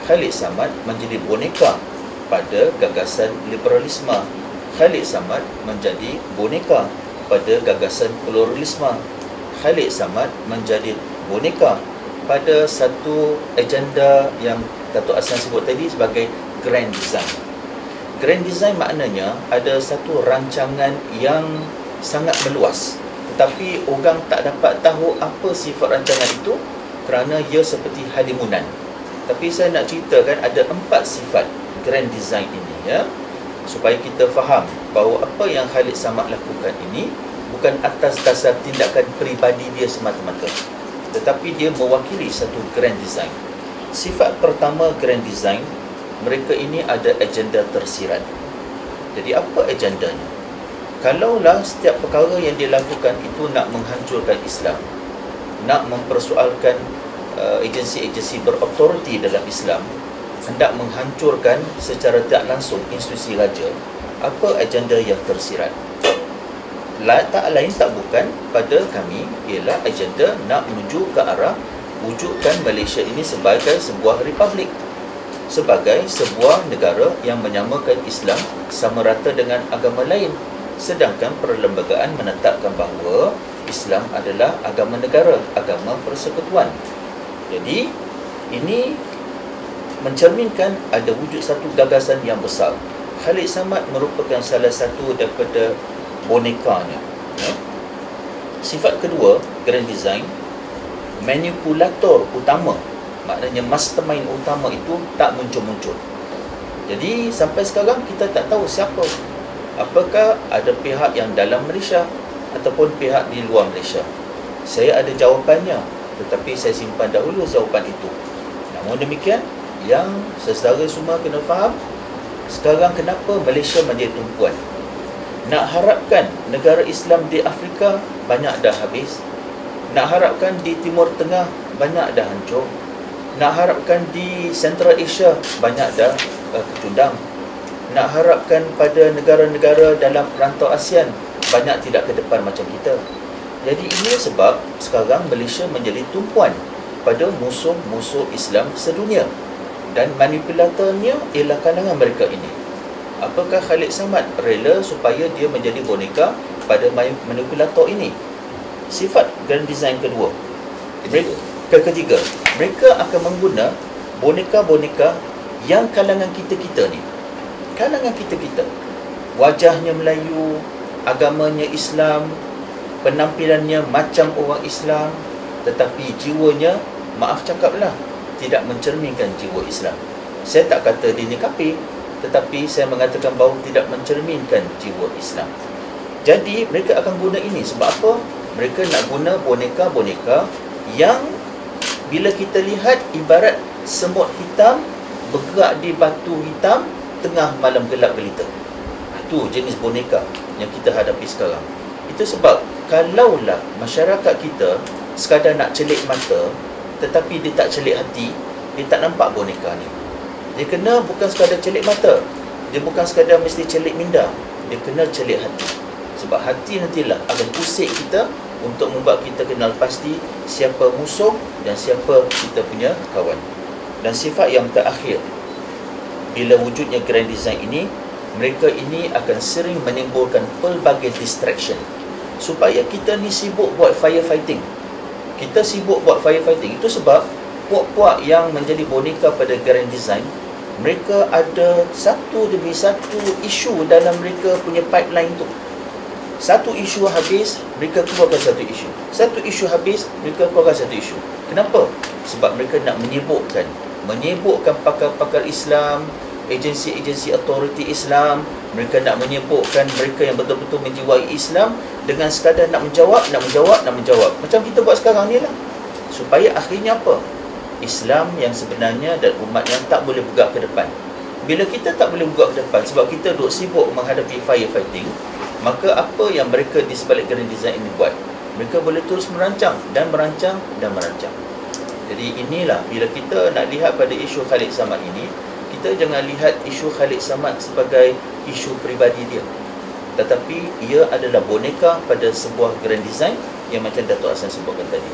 Khalid Samad menjadi boneka pada gagasan liberalisme. Khalid Samad menjadi boneka pada gagasan pluralisme. Khalid Samad menjadi boneka pada satu agenda yang Dato' Hassan sebut tadi sebagai grand design. Grand design maknanya ada satu rancangan yang sangat meluas, tetapi orang tak dapat tahu apa sifat rancangan itu kerana ia seperti halimunan. Tapi saya nak ceritakan ada 4 sifat grand design ini, ya, supaya kita faham bahawa apa yang Khalid Samad lakukan ini bukan atas dasar tindakan peribadi dia semata-mata, tetapi dia mewakili satu grand design. Sifat pertama grand design, mereka ini ada agenda tersirat. Jadi apa agendanya? Kalaulah setiap perkara yang dia lakukan itu nak menghancurkan Islam, nak mempersoalkan agensi-agensi berautoriti dalam Islam, hendak menghancurkan secara tidak langsung institusi raja, apa agenda yang tersirat? Tak lain tak bukan pada kami ialah agenda nak menuju ke arah wujudkan Malaysia ini sebagai sebuah republik, sebagai sebuah negara yang menyamakan Islam sama rata dengan agama lain, sedangkan perlembagaan menetapkan bahawa Islam adalah agama negara, agama persekutuan. Jadi ini mencerminkan ada wujud satu gagasan yang besar. Khalid Samad merupakan salah satu daripada bonekanya, ya. Sifat kedua grand design, manipulator utama, maknanya mastermind utama itu tak muncul-muncul. Jadi sampai sekarang kita tak tahu siapa, apakah ada pihak yang dalam Malaysia ataupun pihak di luar Malaysia. Saya ada jawapannya, tetapi saya simpan dahulu jawapan itu. Namun demikian, yang saudara semua kena faham, sekarang kenapa Malaysia menjadi tumpuan. Nak harapkan negara Islam di Afrika banyak dah habis, nak harapkan di Timur Tengah banyak dah hancur, nak harapkan di Central Asia banyak dah kecundang, nak harapkan pada negara-negara dalam rantau ASEAN banyak tidak ke depan macam kita. Jadi ini sebab sekarang Malaysia menjadi tumpuan pada musuh-musuh Islam sedunia, dan manipulatornya ialah kalangan mereka ini. Apakah Khalid Samad rela supaya dia menjadi boneka pada manipulator ini? Sifat grand design kedua, ketiga, mereka akan mengguna boneka-boneka yang kalangan kita-kita ni, kalangan kita-kita, wajahnya Melayu, agamanya Islam, penampilannya macam orang Islam, tetapi jiwanya, maaf cakaplah, tidak mencerminkan jiwa Islam. Saya tak kata dia ni kafir, tetapi saya mengatakan bahawa tidak mencerminkan jiwa Islam. Jadi mereka akan guna ini. Sebab apa? Mereka nak guna boneka-boneka yang bila kita lihat ibarat semut hitam bergerak di batu hitam tengah malam gelap gelita. Itu jenis boneka yang kita hadapi sekarang. Itu sebab kalaulah masyarakat kita sekadar nak celik mata tetapi dia tak celik hati, dia tak nampak boneka ni. Dia kena bukan sekadar celik mata, dia bukan sekadar mesti celik minda, dia kena celik hati. Sebab hati nantilah akan usik kita untuk membuat kita kenal pasti siapa musuh dan siapa kita punya kawan. Dan sifat yang terakhir, bila wujudnya grand design ini, mereka ini akan sering menimbulkan pelbagai distraction supaya kita ni sibuk buat firefighting. Kita sibuk buat firefighting. Itu sebab puak-puak yang menjadi boneka pada grand design, mereka ada satu demi satu isu dalam mereka punya pipeline tu. Satu isu habis, mereka keluarkan satu isu. Satu isu habis, mereka keluarkan satu isu. Kenapa? Sebab mereka nak menyibukkan pakar-pakar Islam, agensi-agensi autoriti Islam. Mereka nak menyibukkan mereka yang betul-betul menjiwai Islam dengan sekadar nak menjawab. Macam kita buat sekarang ni lah. Supaya akhirnya apa? Islam yang sebenarnya dan umat yang tak boleh bergerak ke depan. Bila kita tak boleh bergerak ke depan sebab kita duk sibuk menghadapi firefighting, maka apa yang mereka di sebalik grand design ini buat? Mereka boleh terus merancang. Jadi inilah, bila kita nak lihat pada isu Khalid Samad ini, kita jangan lihat isu Khalid Samad sebagai isu peribadi dia, tetapi ia adalah boneka pada sebuah grand design yang macam Dato' Hassan sebutkan tadi.